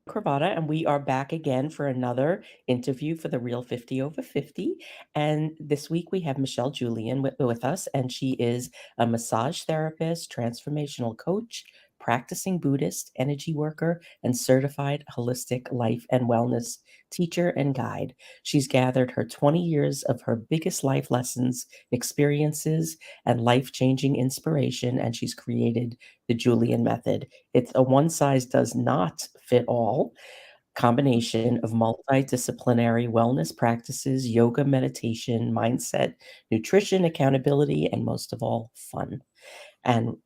Cravata, and we are back again for another interview for the Real 50 Over 50. And this week we have Michele Julian with us, and she is a massage therapist, transformational coach, practicing Buddhist, energy worker, and certified holistic life and wellness teacher and guide. She's gathered her 20 years of her biggest life lessons, experiences, and life changing inspiration, and she's created the Julian Method. It's a one size does not fit all combination of multidisciplinary wellness practices, yoga, meditation, mindset, nutrition, accountability, and most of all, fun. And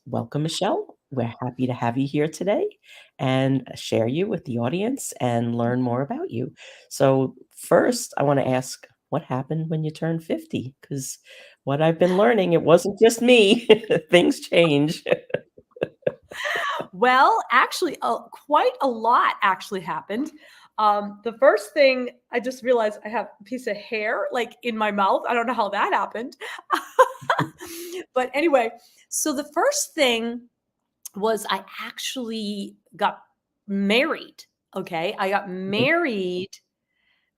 welcome, Michele. We're happy to have you here today and share you with the audience and learn more about you. So, first, I want to ask what happened when you turned 50? Because what I've been learning, it wasn't just me, things change. Well, actually, quite a lot actually happened. The first thing I just realized I have a piece of hair like in my mouth. I don't know how that happened. But anyway, so the first thing was I actually got married. Okay. I got married,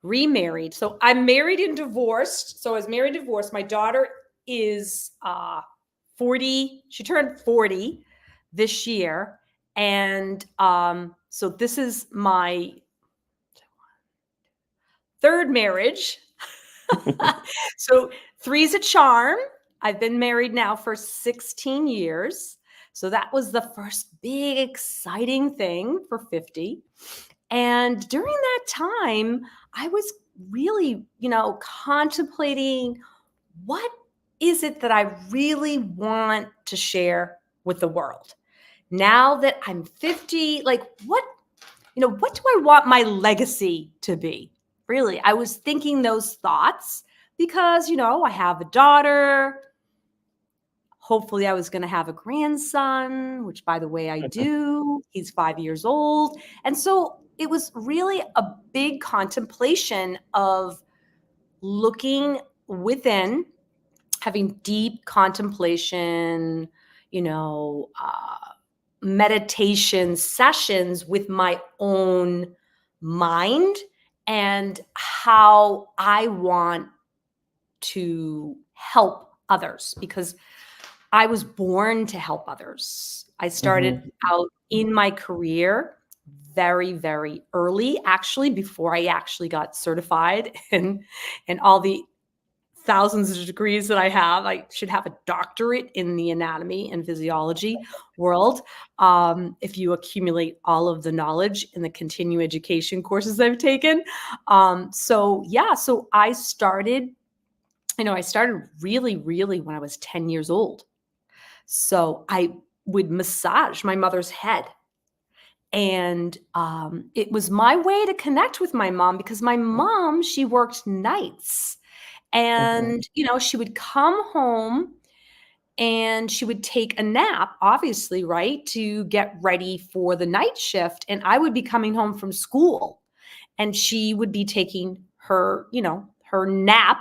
remarried. So I'm married and divorced. So I was married, divorced. My daughter is 40. She turned 40 this year. And so this is my third marriage. So 3 is a charm. I've been married now for 16 years. So that was the first big exciting thing for 50. And during that time, I was really, contemplating what is it that I really want to share with the world? Now that I'm 50, like what do I want my legacy to be? Really, I was thinking those thoughts because, I have a daughter. Hopefully I was going to have a grandson, which by the way, I do. He's 5 years old. And so it was really a big contemplation of looking within, having deep contemplation, meditation sessions with my own mind and how I want to help others, because I was born to help others. I started out in my career very, very early, actually, before I actually got certified and all the thousands of degrees that I have. I should have a doctorate in the anatomy and physiology world. If you accumulate all of the knowledge in the continuing education courses I've taken. So I started, I started really, really when I was 10 years old. So I would massage my mother's head. And it was my way to connect with my mom, because my mom, she worked nights. And, she would come home and she would take a nap, obviously, right, to get ready for the night shift. And I would be coming home from school and she would be taking her, her nap,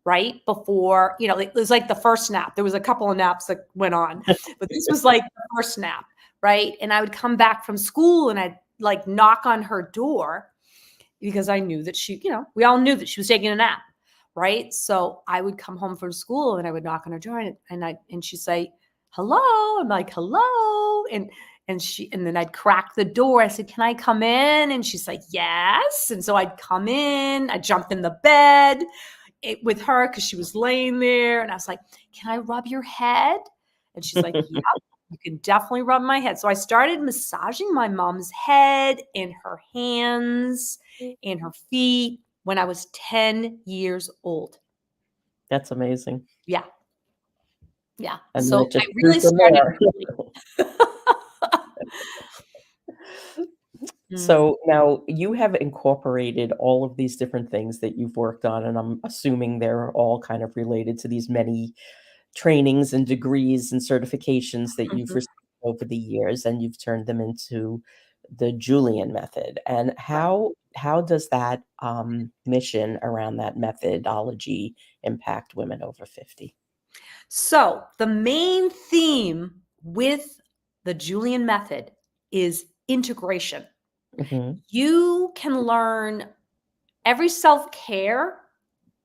right, before, it was like the first nap. There was a couple of naps that went on, but this was like the first nap, right? And I would come back from school and I'd like knock on her door because I knew that she, we all knew that she was taking a nap. Right. So I would come home from school and I would knock on her door and she'd say, hello. I'm like, hello. And then I'd crack the door. I said, can I come in? And she's like, yes. And so I'd come in, I'd jump in the bed with her because she was laying there. And I was like, can I rub your head? And she's like, yeah, you can definitely rub my head. So I started massaging my mom's head and her hands and her feet when I was 10 years old. That's amazing. Yeah. Yeah. And so I really started. So now you have incorporated all of these different things that you've worked on, and I'm assuming they're all kind of related to these many trainings and degrees and certifications that you've received over the years, and you've turned them into the Julian Method. And how does that mission around that methodology impact women over 50? So the main theme with the Julian Method is integration. Mhm. You can learn every self-care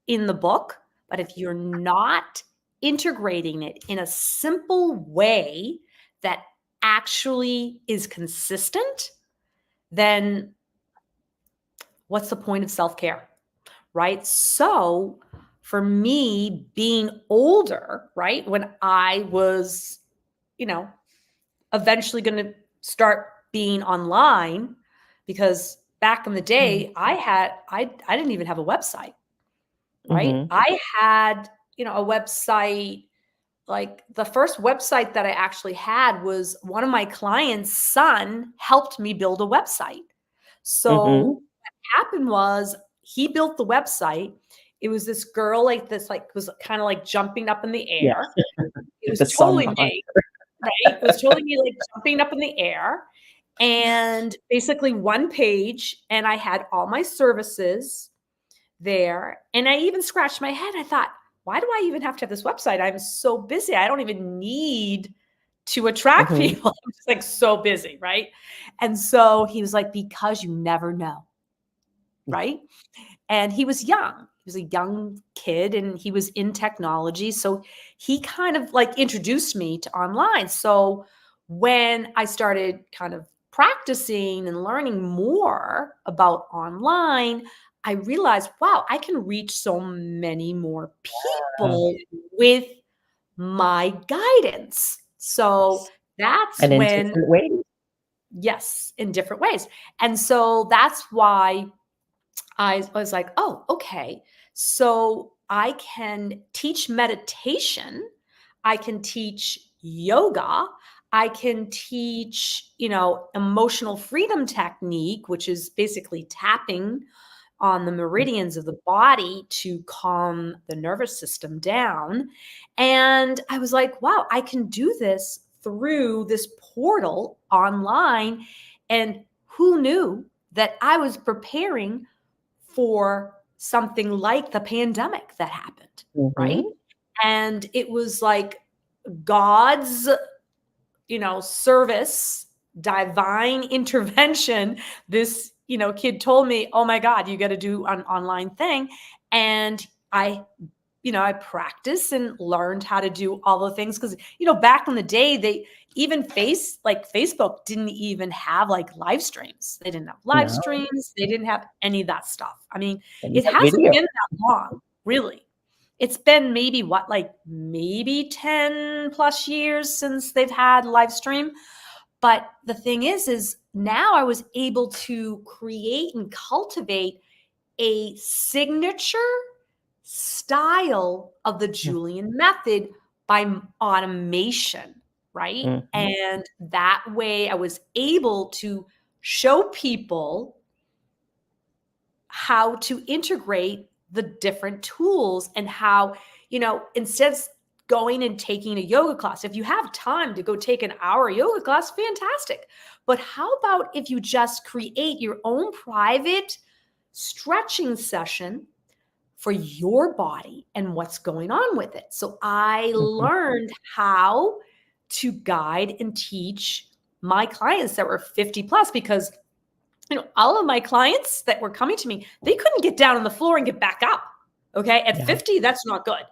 in the book, but if you're not integrating it in a simple way that actually is consistent, then what's the point of self-care, right? So for me, being older, right, when I was, you know, eventually going to start being online, because back in the Mhm. day, I didn't even have a website, right? Mhm. I had, a website. Like the first website that I actually had was one of my clients' son helped me build a website. So Mhm. what happened was he built the website. It was this girl like this, like was kind of like jumping up in the Yeah. air. It The was sun totally behind. me, right? It was totally me like jumping up in the air. And basically one page, and I had all my services there. And I even scratched my head. I thought, why do I even have to have this website? I'm so busy. I don't even need to attract Mhm. people. I'm just like so busy, right? And so he was like, because you never know, Yeah. right? And he was young. He was a young kid and he was in technology. So he kind of like introduced me to online. So when I started kind of practicing and learning more about online, I realized, wow, I can reach so many more people with my guidance. So that's And in when, different ways. yes, in different ways. And so that's why I was like, oh, okay. So I can teach meditation. I can teach yoga. I can teach, emotional freedom technique, which is basically tapping on the meridians of the body to calm the nervous system down. And I was like, wow, I can do this through this portal online. And who knew that I was preparing for something like the pandemic that happened, right? Mhm. And it was like God's, service, divine intervention. This, kid told me, "Oh my God, you got to do an online thing." And I I practiced and learned how to do all the things because, back in the day, they even Facebook didn't even have like live streams. They didn't have live No, streams. They didn't have any of that stuff. I mean, and you it have hasn't video. been that long, really. It's been maybe what, like maybe 10 plus years since they've had live stream. But the thing is now I was able to create and cultivate a signature style of the Mm. Julian method by automation, right? Mhm. And that way I was able to show people how to integrate the different tools and how, instead of going and taking a yoga class, if you have time to go take an hour yoga class, fantastic. But how about if you just create your own private stretching session for your body and what's going on with it? So I Mhm. learned how to guide and teach my clients that were 50 plus because all of my clients that were coming to me, they couldn't get down on the floor and get back up. Okay. At Yeah. 50, that's not good.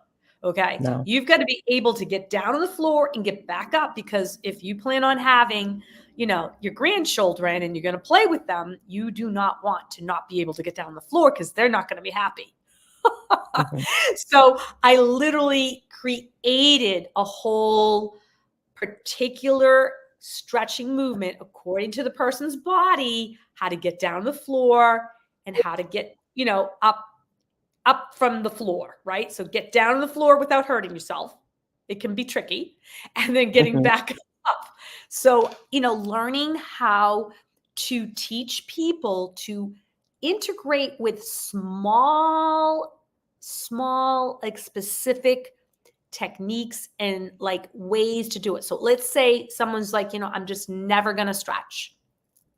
Okay. No. You've got to be able to get down on the floor and get back up because if you plan on having, your grandchildren and you're going to play with them, you do not want to not be able to get down on the floor because they're not going to be happy. Mhm. So I literally created a whole particular stretching movement according to the person's body, how to get down the floor and how to get, up from the floor, right? So get down on the floor without hurting yourself. It can be tricky. And then getting Mhm. back up. So, learning how to teach people to integrate with small, like specific techniques and like ways to do it. So let's say someone's like, I'm just never going to stretch.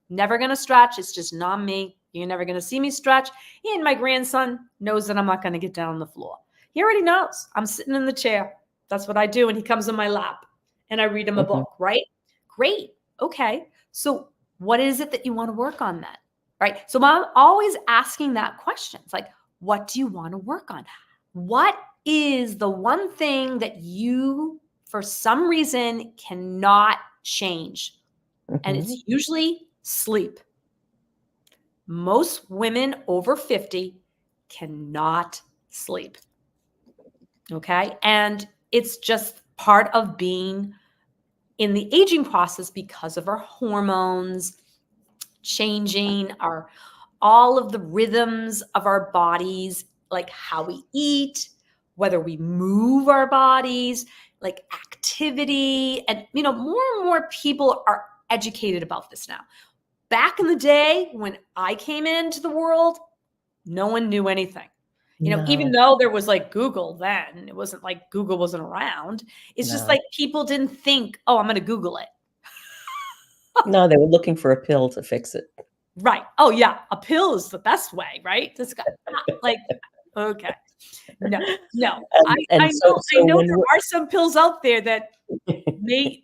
Never going to stretch. It's just not me. You're never going to see me stretch. And my grandson knows that I'm not going to get down on the floor. He already knows. I'm sitting in the chair. That's what I do. And he comes in my lap and I read him a Mhm. book, right? Great. Okay. So What is it that you want to work on then? Right? So I'm always asking that question. It's like, what do you want to work on? What is the one thing that you, for some reason, cannot change? And Mhm. it's usually sleep. Most women over 50 cannot sleep. Okay. And it's just part of being in the aging process because of our hormones changing, our all of the rhythms of our bodies, like how we eat, whether we move our bodies, like activity. And, more and more people are educated about this now. Back in the day when I came into the world, no one knew anything. Even No, though there was like Google then, it wasn't like Google wasn't around. It's just no. like people didn't think, oh, I'm going to Google it. No, they were looking for a pill to fix it. Right. Oh, yeah. A pill is the best way, right? This guy, like, okay. No, no. I, And I so know, I so know when there we're are some pills out there that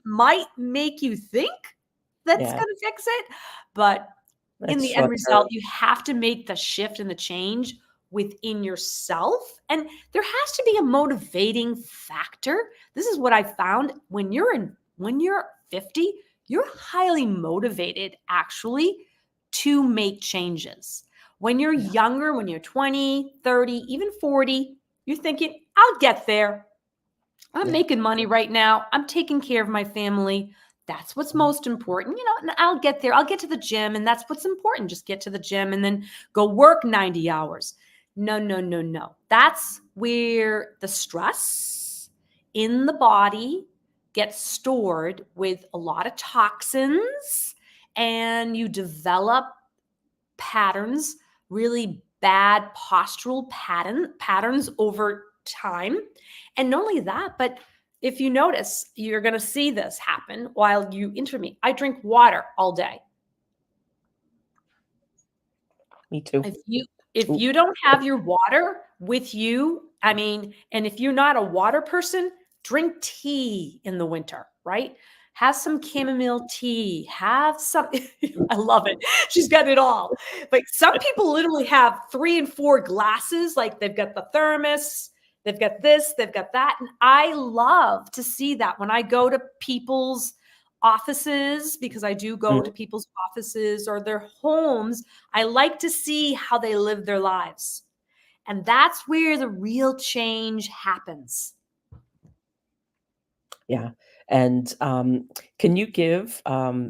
might make you think that's yeah, going to fix it, but in that's the end short term. result, you have to make the shift and the change within yourself. And there has to be a motivating factor. This is what I found when you're 50, you're highly motivated actually to make changes. When you're Yeah, younger, when you're 20, 30, even 40, you're thinking, I'll get there. I'm yeah. making money right now. I'm taking care of my family. That's what's Mhm. most important. And I'll get there. I'll get to the gym, and that's what's important. Just get to the gym and then go work 90 hours. No, no, no, no. That's where the stress in the body gets stored with a lot of toxins, and you develop patterns, really bad postural patterns over time. And not only that, but if you notice, you're going to see this happen while you interview me. I drink water all day. Me too. If you if Ooh, you don't have your water with you, I mean, and if you're not a water person, drink tea in the winter, right? Have some chamomile tea. Have some I love it. She's got it all. But some people literally have 3 and 4 glasses, like they've got the thermos, they've got this, they've got that, and I love to see that when I go to people's offices, because I do go to mhm. people's offices or their homes. I like to see how they live their lives. And that's where the real change happens. Yeah, and, can you give,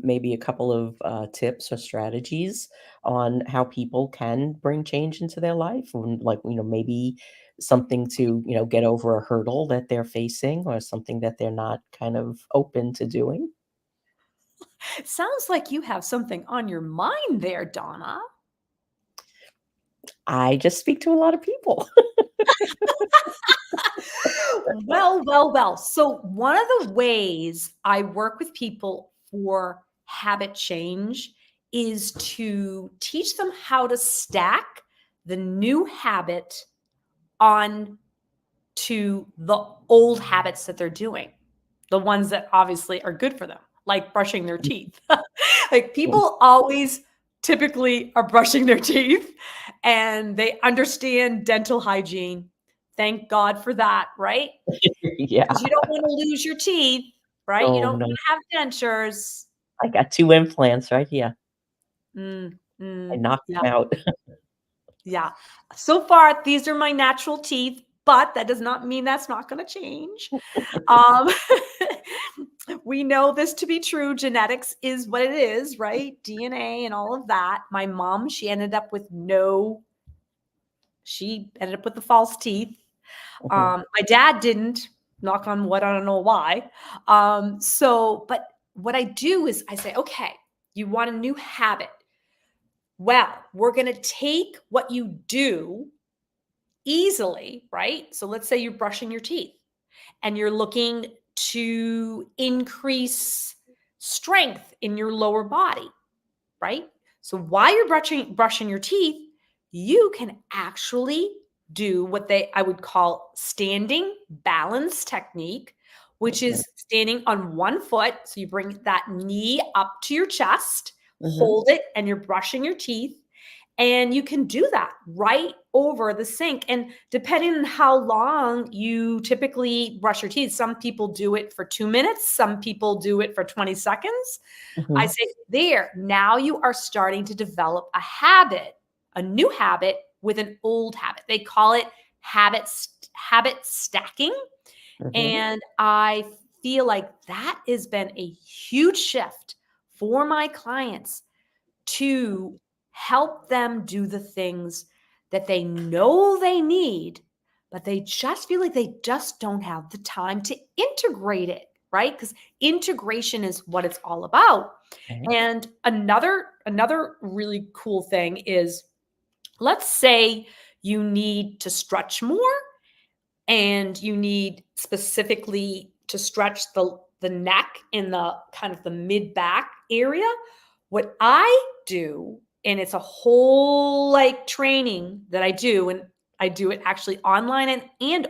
maybe a couple of, tips or strategies on how people can bring change into their life? And, like, maybe something to, get over a hurdle that they're facing or something that they're not kind of open to doing? Sounds like you have something on your mind there, Donna. I just speak to a lot of people. Well, well, well. So, one of the ways I work with people for habit change is to teach them how to stack the new habit on to the old habits that they're doing, the ones that obviously are good for them, like brushing their teeth. Like people always typically are brushing their teeth and they understand dental hygiene. Thank God for that, right? Yeah. Because you don't want to lose your teeth, right? You Oh, don't want no. to have dentures. I got 2 implants right here. Mm, I mm, knocked yeah. them out. Yeah. So far, these are my natural teeth, but that does not mean that's not going to change. Um, we know this to be true. Genetics is what it is, right? DNA and all of that. My mom, she ended up with the false teeth. Mhm. My dad didn't, knock on wood, I don't know why. But what I do is I say, okay, you want a new habit. Well, we're going to take what you do easily, right? So let's say you're brushing your teeth and you're looking to increase strength in your lower body, right? So while you're brushing your teeth, you can actually do what they I would call standing balance technique, which Mhm. is standing on one foot. So you bring that knee up to your chest, Mhm. hold it, and you're brushing your teeth. And you can do that right over the sink. And depending on how long you typically brush your teeth, some people do it for 2 minutes, some people do it for 20 seconds. I Mhm. say, there, now you are starting to develop a habit, a new habit with an old habit. They call it habit stacking. Mhm. And I feel like that has been a huge shift for my clients to help them do the things that they know they need, but they just feel like they just don't have the time to integrate it, right? Because integration is what it's all about. Right. And another really cool thing is, let's say you need to stretch more and you need specifically to stretch the neck in the kind of the mid back area. What I do, and it's a whole like training that I do, and I do it actually online and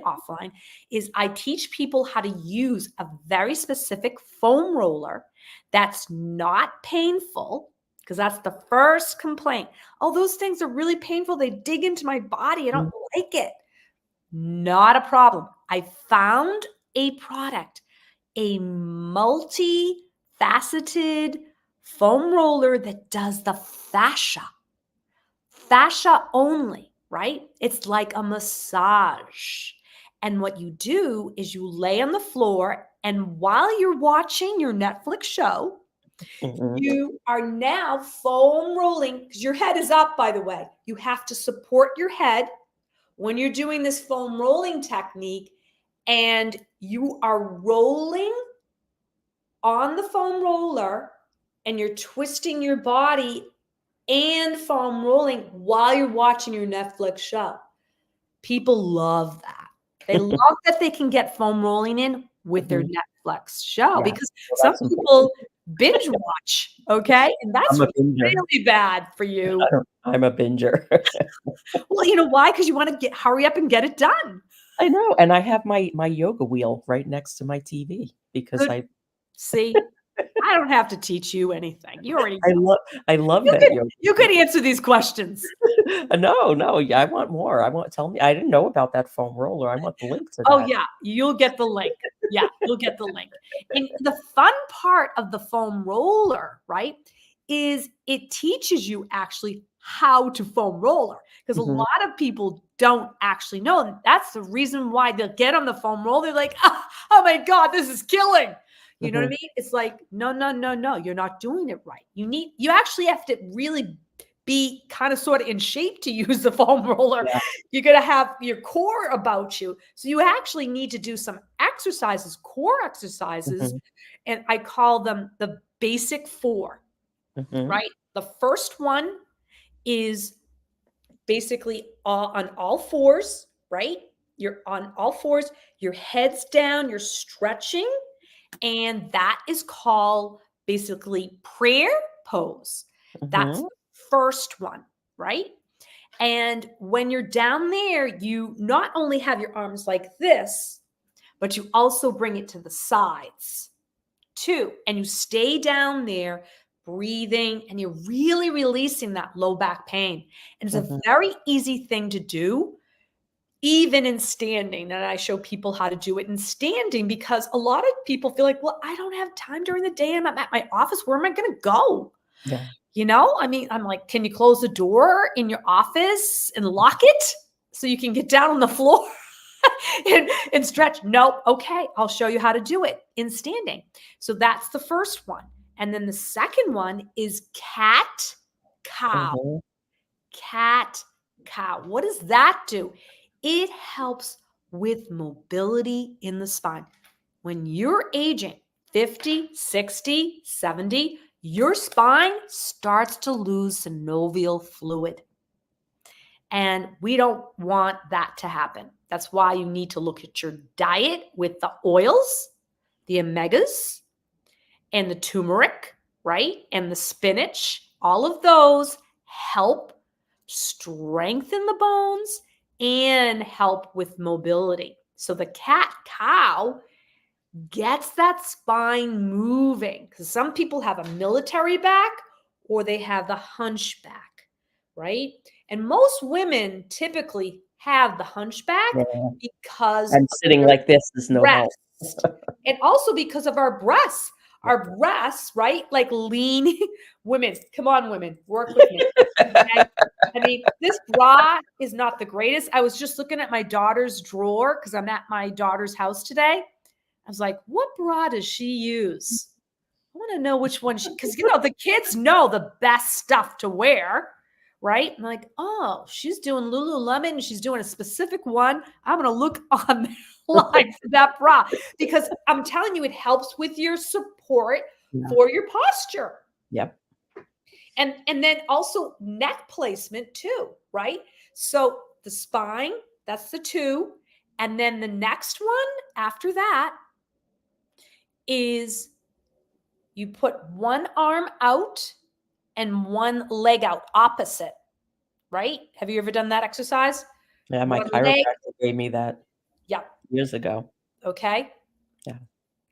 offline, is I teach people how to use a very specific foam roller that's not painful, because that's the first complaint. Oh, those things are really painful. They dig into my body. I don't Mhm. like it. Not a problem. I found a product, a multi-faceted foam roller that does the fascia only, right? It's like a massage. And what you do is you lay on the floor, and while you're watching your Netflix show, Mhm. you are now foam rolling, because your head is up, by the way. You have to support your head when you're doing this foam rolling technique, and you are rolling on the foam roller and you're twisting your body and foam rolling while you're watching your Netflix show. People love that. They love that they can get foam rolling in with their Mhm. Netflix show, Yeah. because Well, some that's important. people binge watch, okay? And that's I'm a binger. really bad for you. I'm a binger. Well, you know why? Because you want to hurry up and get it done. I know, and I have my yoga wheel right next to my TV because Good. See, I don't have to teach you anything. You already I know. love I love You that could yoga you wheel. could answer these questions. No, no, yeah, I want more. I want tell me I didn't know about that foam roller. I want the link to Oh, that. yeah, you'll get the link. Yeah, you'll get the link. And the fun part of the foam roller, right, is it teaches you actually how to foam roller, because a Mhm. lot of people don't actually know, and that's the reason why they'll get on the foam roller. They're like, "Ah, oh my god, this is killing." You know what I Mhm. mean? It's like, "No, no, no, no, you're not doing it right." You actually have to really be kind of sort of in shape to use the foam roller. Yeah. You're going to have your core about you. So you actually need to do some exercises, core exercises, Mhm. and I call them the basic four, Mhm. right? The first one is basically on all fours, right? You're on all fours, your head's down, you're stretching, and that is called basically prayer pose. That's Mhm. the first one, right? And when you're down there, you not only have your arms like this, but you also bring it to the sides too. And you stay down there breathing, and you're really releasing that low back pain. And it's a Mhm. very easy thing to do, even in standing. And I show people how to do it in standing, because a lot of people feel like, well, I don't have time during the day. I'm at my office. Where am I going to go? Yeah. You know, I mean, I'm like, can you close the door in your office and lock it so you can get down on the floor and stretch? Nope. Okay, I'll show you how to do it in standing. So that's the first one. And then the second one is cat cow. Mhm. Cat cow. What does that do? It helps with mobility in the spine. When you're aging 50, 60, 70, your spine starts to lose synovial fluid. And we don't want that to happen. That's why you need to look at your diet with the oils, the omegas, and the turmeric, right? And the spinach. All of those help strengthen the bones and help with mobility. So the cat cow gets that spine moving, because some people have a military back or they have the hunchback, right? And most women typically have the hunchback Yeah. because And of sitting their like this is no help. breast. And also because of our breasts. Our breasts, right? Like lean women. Come on, women, work with me. Okay? I mean, this bra is not the greatest. I was just looking at my daughter's drawer because I'm at my daughter's house today. I was like, what bra does she use? I want to know which one because the kids know the best stuff to wear, right? I'm like, oh, she's doing Lululemon and she's doing a specific one. I'm gonna look online for that bra because I'm telling you, it helps with your support Yeah. for your posture. Yep. And then also neck placement too, right? So the spine, that's the 2. And then the next one after that is you put one arm out and one leg out opposite, right? Have you ever done that exercise? Yeah, my One leg. chiropractor gave me that Yeah. years ago. Okay. Yeah.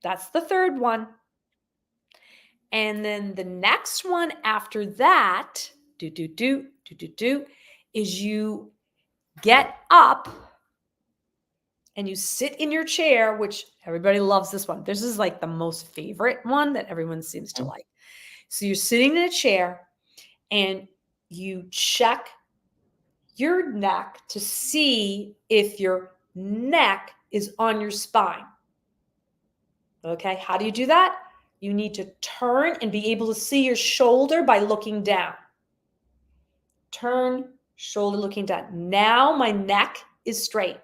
That's the third one. And then the next one after that, is you get up and you sit in your chair, which everybody loves this one. This is like the most favorite one that everyone seems to like. So you're sitting in a chair and you check your neck to see if your neck is on your spine. Okay, how do you do that? You need to turn and be able to see your shoulder by looking down. Turn, shoulder looking down. Now my neck is straight.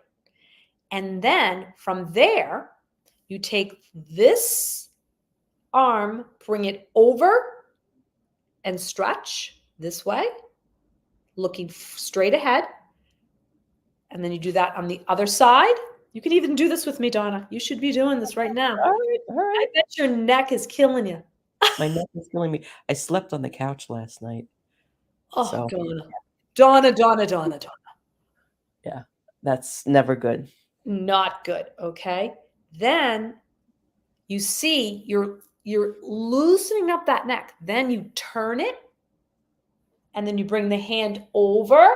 And then from there, you take this arm, bring it over and stretch this way, looking straight ahead. And then you do that on the other side. You can even do this with me, Donna. You should be doing this right now. All right, all right. I bet your neck is killing you. My neck is killing me. I slept on the couch last night. Oh, So, Donna. yeah, that's never good. Not good. Okay. Then you see you're loosening up that neck. Then you turn it, and then you bring the hand over,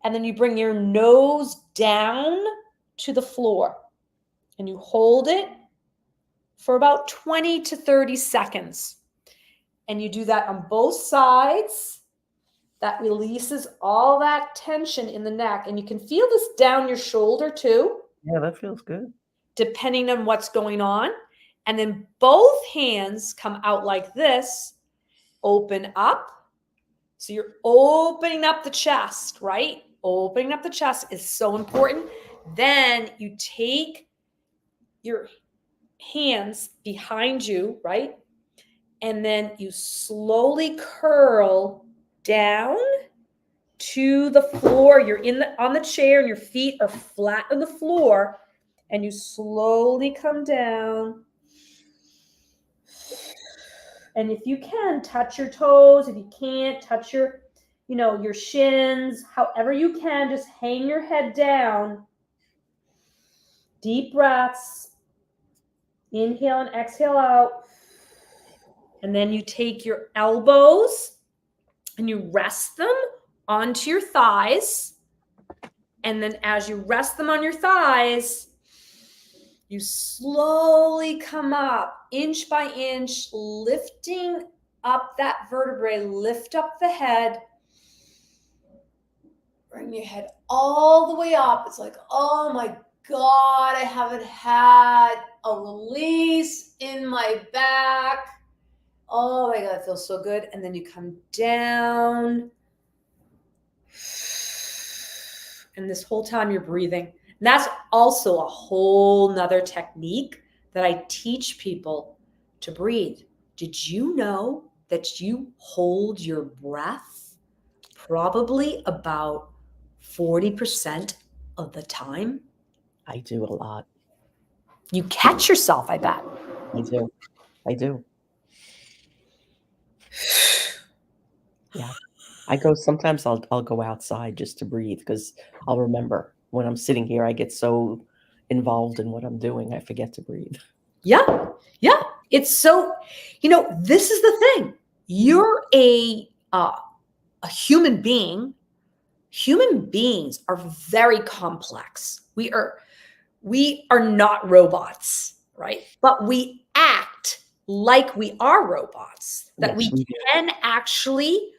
and then you bring your nose down to the floor, and you hold it for about 20 to 30 seconds. And you do that on both sides. That releases all that tension in the neck. And you can feel this down your shoulder too. Yeah, that feels good. Depending on what's going on. And then both hands come out like this, open up. So you're opening up the chest, right? Opening up the chest is so important. Then you take your hands behind you, right? And then you slowly curl down to the floor. You're on the chair and your feet are flat on the floor, and you slowly come down. And if you can, touch your toes. If you can't, touch your shins. However you can, just hang your head down. Deep breaths. Inhale and exhale out. And then you take your elbows and you rest them onto your thighs. And then as you rest them on your thighs, you slowly come up inch by inch, lifting up that vertebrae, lift up the head. Bring your head all the way up. It's like, oh my God, I haven't had a release in my back. Oh my God, it feels so good. And then you come down. And this whole time you're breathing. And that's also a whole nother technique that I teach people to breathe. Did you know that you hold your breath probably about 40% of the time? I do a lot. You catch yourself, I bet. I do. Yeah. Sometimes I'll go outside just to breathe because I'll remember when I'm sitting here, I get so involved in what I'm doing, I forget to breathe. Yeah. It's so, this is the thing. You're a a human being, human beings are very complex. We are not robots, right? But we act like we are robots, that Yes, we we do. can actually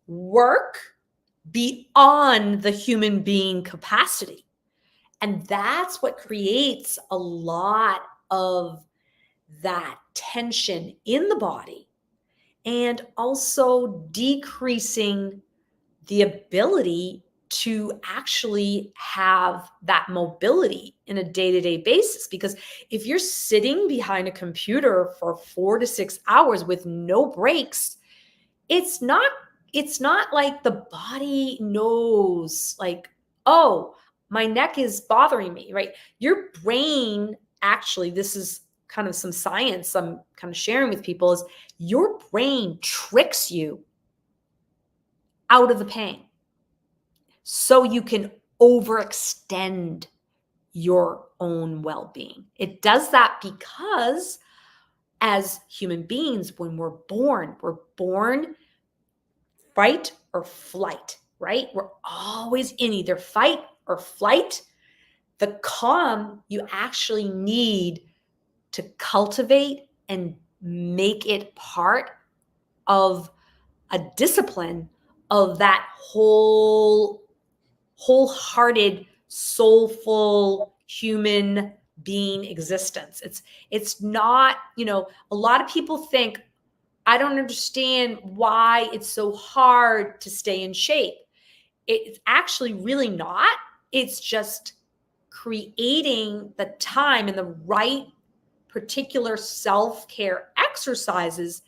work beyond the human being capacity. And that's what creates a lot of that tension in the body, and also decreasing the ability to actually have that mobility in a day-to-day basis. Because if you're sitting behind a computer for 4 to 6 hours with no breaks, it's not like the body knows, like, oh, my neck is bothering me, right? Your brain, actually, this is kind of some science I'm kind of sharing with people, is your brain tricks you out of the pain so you can overextend your own well-being. It does that because as human beings, when we're born fight or flight, right? We're always in either fight or flight. The calm you actually need to cultivate and make it part of a discipline of that wholehearted, soulful human being existence. It's not, a lot of people think, I don't understand why it's so hard to stay in shape. It's actually really not. It's just creating the time and the right particular self-care exercises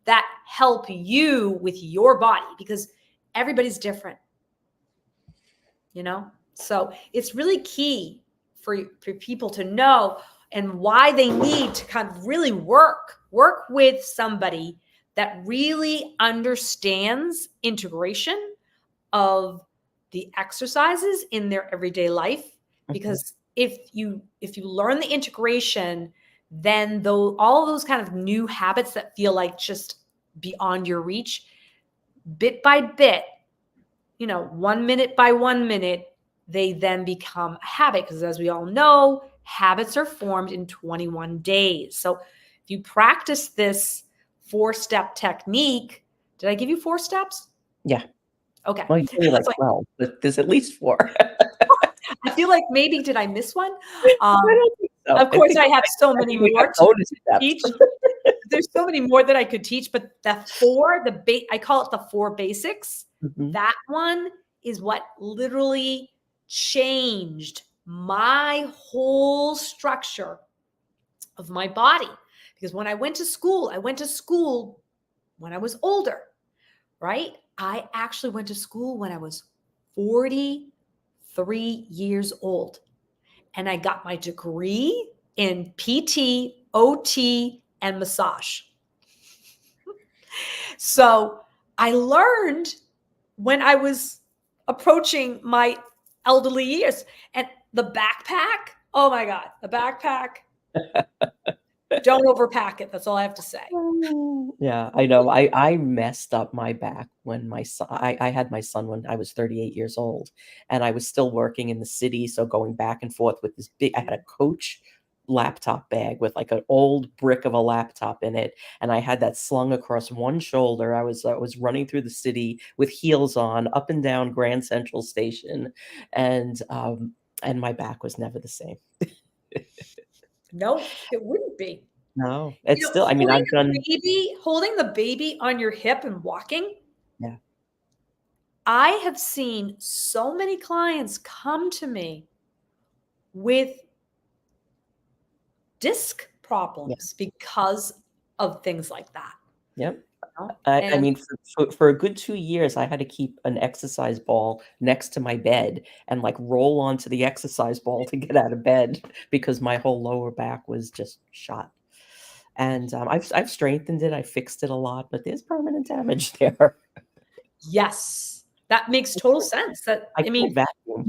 that help you with your body, because everybody's different, So it's really key for people to know, and why they need to kind of really work with somebody that really understands integration of the exercises in their everyday life. Mhm. Because if you learn the integration, then all those kind of new habits that feel like just beyond your reach, bit by bit, 1 minute by 1 minute, they then become a habit. Because as we all know, habits are formed in 21 days. So if you practice this 4-step technique, did I give you 4 steps? Yeah. Okay. Well, you told me like So 12, but there's at least 4. I feel like maybe did I miss one? I don't think so. Of course, I have so I many think we got more to bonus steps. teach. There's so many more that I could teach, but I call it the 4 basics. Mhm. That one is what literally changed my whole structure of my body. Because when I went to school when I was older, right? I actually went to school when I was 43 years old. And I got my degree in PT, OT, and massage. So I learned when I was approaching my elderly years. And the backpack, oh my God, the backpack, don't overpack it. That's all I have to say. Yeah, I know. I messed up my back when I had my son when I was 38 years old, and I was still working in the city, so going back and forth with this big I had a Coach laptop bag with, like, an old brick of a laptop in it, and I had that slung across one shoulder. I was running through the city with heels on, up and down Grand Central Station, and my back was never the same. No, it wouldn't be. No, it's still I mean, I've done Holding the baby on your hip and walking, yeah, I have seen so many clients come to me with disc yeah, problems because of things like that, yep. you know? I And mean, for a good 2 years, I had to keep an exercise ball next to my bed and, like, roll onto the exercise ball to get out of bed because my whole lower back was just shot. And, I've strengthened it, I fixed it a lot, but there's permanent damage there. yes, that makes total sense. I can't vacuum.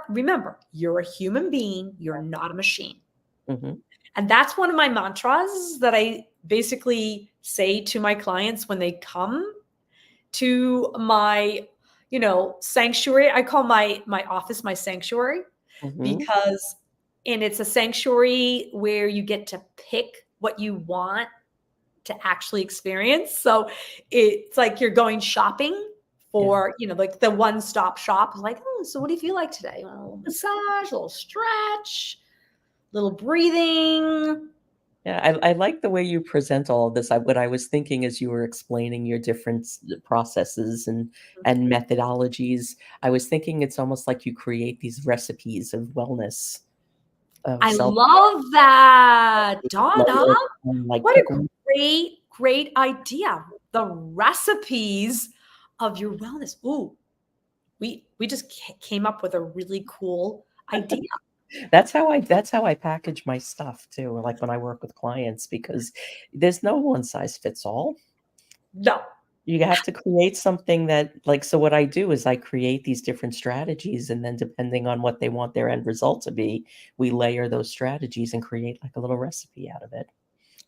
Remember, you're a human being, you're not a machine. Mhm. And that's one of my mantras that I basically say to my clients when they come to my, sanctuary. I call my office my sanctuary Mhm. because and it's a sanctuary where you get to pick what you want to actually experience. So it's like you're going shopping Yeah. for, like the one-stop shop. Like, oh, so what do you feel like today? You want a little massage, a little stretch, little breathing. Yeah, I like the way you present all of this. What I was thinking as you were explaining your different processes and methodologies, I was thinking it's almost like you create these recipes of wellness, of I self love that, Donna. like What pick a one. great idea. The recipes of your wellness. Ooh, we just came up with a really cool idea. That's how I package my stuff too, like when I work with clients, because there's no one size fits all. No, You have to create something that like, so what I do is I create these different strategies, and then depending on what they want their end result to be, we layer those strategies and create like a little recipe out of it.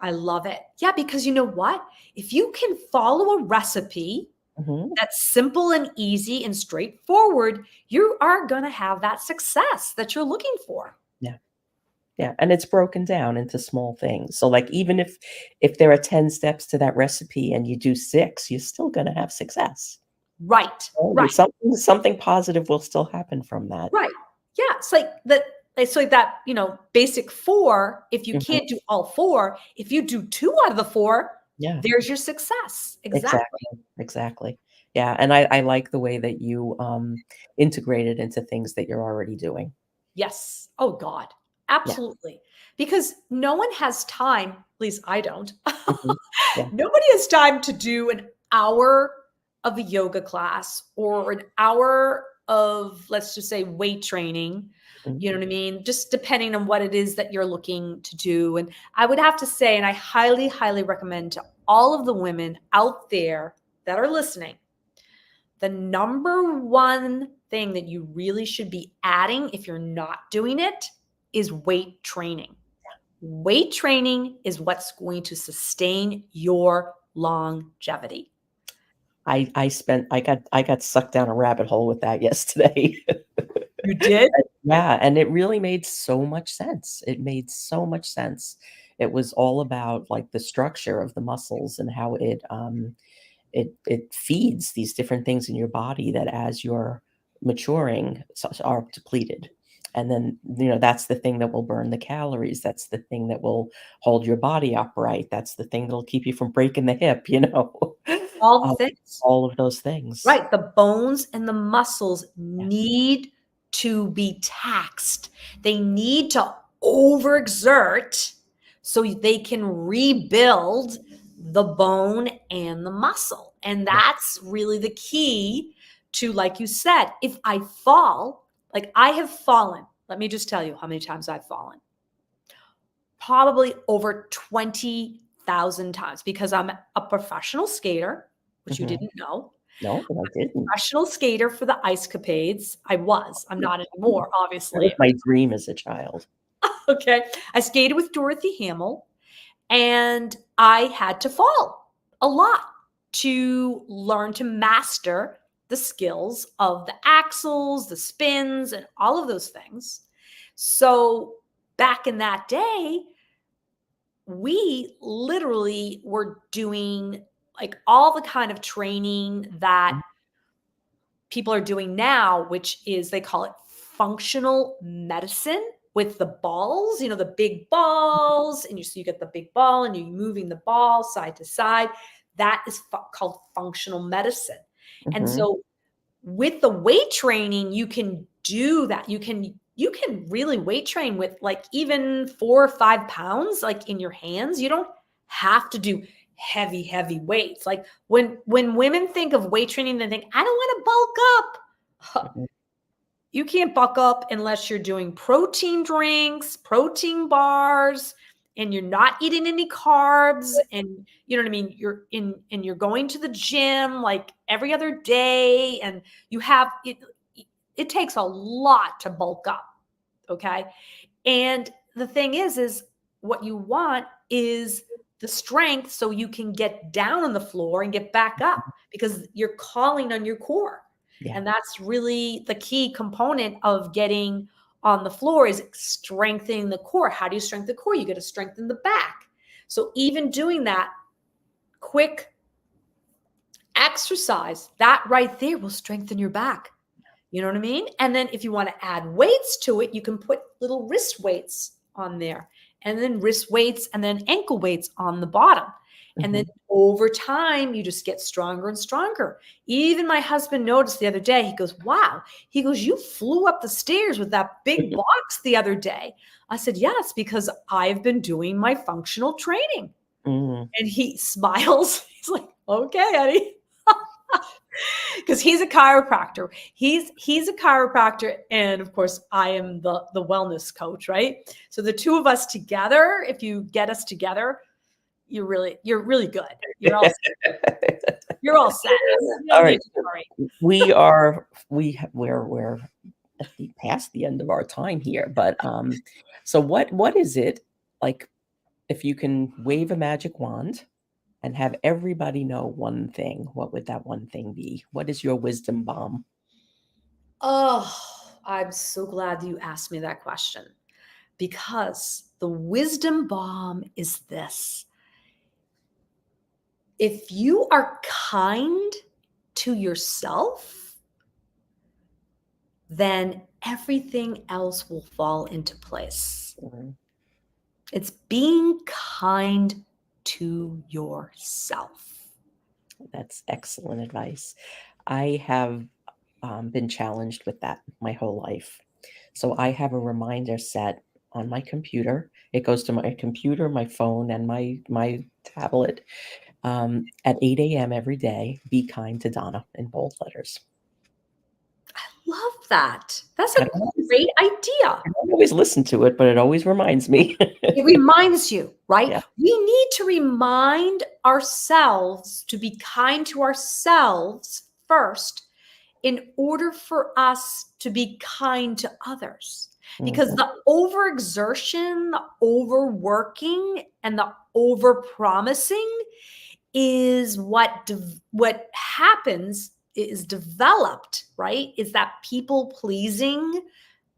I love it. Yeah, because you know what? If you can follow a recipe Mhm. that's simple and easy and straightforward, you are going to have that success that you're looking for. Yeah. Yeah, and it's broken down into small things. So, like, even if there are 10 steps to that recipe and you do 6, you're still gonna have success. Right, Oh, right. something positive will still happen from that. Right. Yeah, it's like that it's like that, basic 4, if you Mhm. can't do all 4, if you do 2 out of the 4, Yeah, there's your success. Exactly. exactly, exactly. Yeah, and I like the way that you, integrate it into things that you're already doing. Yes. Oh god. Yeah. Absolutely. Because no one has time, at least I don't. Mhm. Yeah. Nobody has time to do an hour of a yoga class or an hour of, let's just say, weight training. Mhm. You know what I mean? Just depending on what it is that you're looking to do. And I would have to say, and I highly, highly recommend to all of the women out there that are listening, the number one thing that you really should be adding if you're not doing it is weight training. Weight training is what's going to sustain your longevity. I got sucked down a rabbit hole with that yesterday. You did? Yeah, and it really made so much sense. It made so much sense. It was all about, like, the structure of the muscles and how it feeds these different things in your body that as you're maturing are depleted. And then, that's the thing that will burn the calories. That's the thing that will hold your body upright. That's the thing that'll keep you from breaking the hip. All the Um, things. all of those things. Right. The bones and the muscles Yeah, need to be taxed. They need to overexert so they can rebuild the bone and the muscle. And yeah. that's really the key to, like you said, if I fall, like I have fallen, let me just tell you how many times I've fallen. Probably over 20,000 times because I'm a professional skater, which you Mhm. didn't know. No, I didn't. Professional skater for the Ice Capades. I was. I'm not anymore, That was obviously. my dream as a child. Okay. I skated with Dorothy Hamill, and I had to fall a lot to learn to master the skills of the axles, the spins, and all of those things. So back in that day, we literally were doing like all the kind of training that Mhm, people are doing now, which is they call it functional medicine with the balls, the big balls, and so you get the big ball and you're moving the ball side to side. That is called functional medicine. And mhm, so with the weight training, you can do that. You can really weight train with like even 4 or 5 pounds, like in your hands. You don't have to do heavy, heavy weights. Like when women think of weight training, they think, I don't want to bulk up. mhm. You can't buck up unless you're doing protein drinks, protein bars, and you're not eating any carbs. And you know what I mean? You're going to the gym like every other day, and you have it. It takes a lot to bulk up. Okay. And the thing is what you want is the strength so you can get down on the floor and get back up because you're calling on your core. Yeah. And that's really the key component of getting on the floor is strengthening the core. How do you strengthen the core? You got to strengthen the back. So even doing that quick exercise, that right there will strengthen your back. You know what I mean? And then if you want to add weights to it, you can put little wrist weights on there, and then wrist weights and then ankle weights on the bottom. And then over time, you just get stronger and stronger. Even my husband noticed the other day, he goes, wow, he goes, you flew up the stairs with that big box the other day. I said, yes, because I've been doing my functional training. Mm. And he smiles. He's like, okay, Eddie. Because he's a chiropractor. He's a chiropractor, and of course, I am the wellness coach, right? So the two of us together, if you get us together, you're really good. You're all set. You All don't right. need to worry. We're past the end of our time here, but so what is it like if you can wave a magic wand and have everybody know one thing, what would that one thing be? What is your wisdom bomb? Oh, I'm so glad you asked me that question, because the wisdom bomb is this. If you are kind to yourself, then everything else will fall into place. Mhm. It's being kind to yourself. That's excellent advice. I have been challenged with that my whole life. So I have a reminder set on my computer. It goes to my computer, my phone, and my tablet at 8 a.m. every day. Be kind to Donna in bold letters. Love that. That's I a don't always, great idea. I don't always listen to it, but it always reminds me. It reminds you, right? Yeah. We need to remind ourselves to be kind to ourselves first in order for us to be kind to others. Because Mhm. the overexertion, the overworking, and the overpromising is what happens is developed, right? Is that people pleasing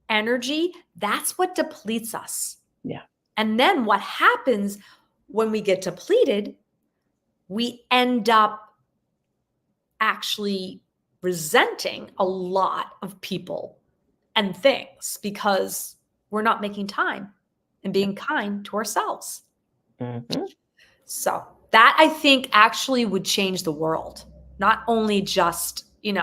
energy. That's what depletes us. Yeah. And then what happens when we get depleted, we end up actually resenting a lot of people and things because we're not making time and being kind to ourselves. Mhm. So that I think actually would change the world. Not only just, you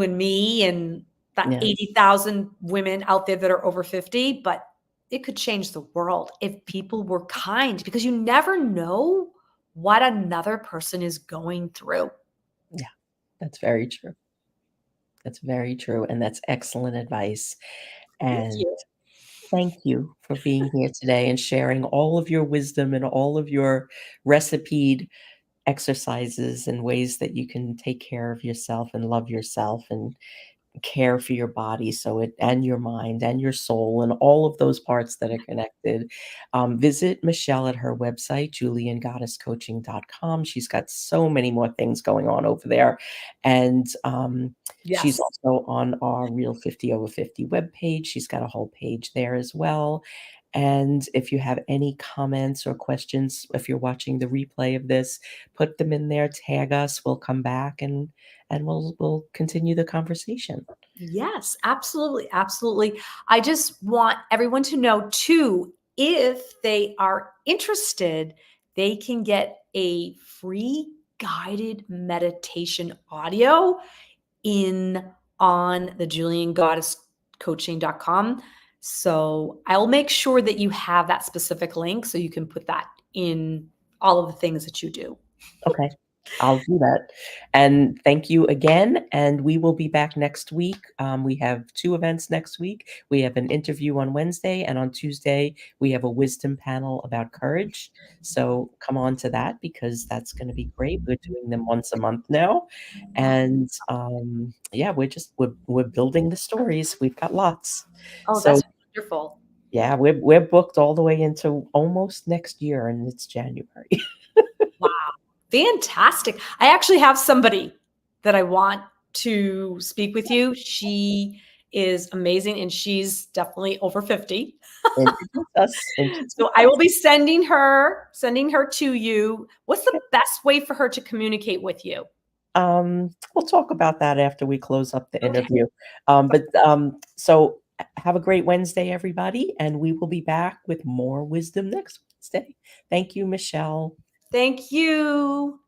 and me and that Yeah. 80,000 women out there that are over 50, but it could change the world if people were kind, because you never know what another person is going through. Yeah. That's very true. That's very true. And that's excellent advice. Thank And you. thank you for being here today and sharing all of your wisdom and all of your recipe exercises and ways that you can take care of yourself and love yourself and care for your body so it and your mind and your soul and all of those parts that are connected. Visit Michelle at her website, juliangoddesscoaching.com. She's got so many more things going on over there. And she's Yes. also on our Real 50 Over 50 webpage. She's got a whole page there as well. And if you have any comments or questions, if you're watching the replay of this, put them in there, tag us, we'll come back and we'll continue the conversation. Yes, absolutely. Absolutely. I just want everyone to know too, if they are interested, they can get a free guided meditation audio in on the juliangoddesscoaching.com. So I'll make sure that you have that specific link so you can put that in all of the things that you do. Okay, I'll do that. And thank you again, and we will be back next week. We have 2 events next week. We have an interview on Wednesday, and on Tuesday, we have a wisdom panel about courage. So come on to that because that's gonna be great. We're doing them once a month now. And, yeah, we're building the stories. We've got lots. Oh, So that's wonderful. Yeah, we're booked all the way into almost next year, and it's January. Wow. Fantastic. I actually have somebody that I want to speak with you. She is amazing and she's definitely over 50. Introduce us, introduce So I will us. be sending her to you. What's the best way for her to communicate with you? We'll talk about that after we close up the Okay. interview. So have a great Wednesday, everybody, and we will be back with more wisdom next Wednesday. Thank you, Michelle. Thank you.